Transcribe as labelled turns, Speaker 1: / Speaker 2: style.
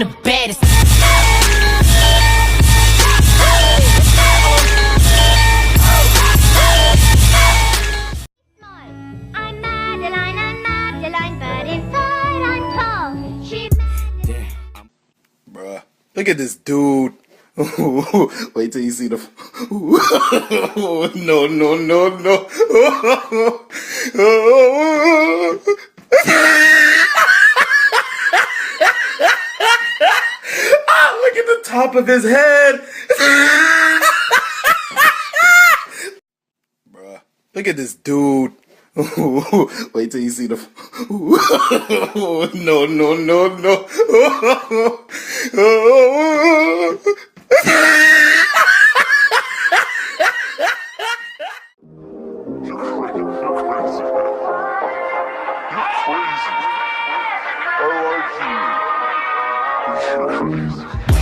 Speaker 1: the baddest.
Speaker 2: I'm Madeline, but inside I'm tall.
Speaker 3: Damn. Bruh, look at this dude. Wait till you see the. No, no, no, no. Look at the top of his head. Bruh, look at this dude. Wait till you see the. No, no, no, no.
Speaker 4: You're crazy. I like you. You're crazy.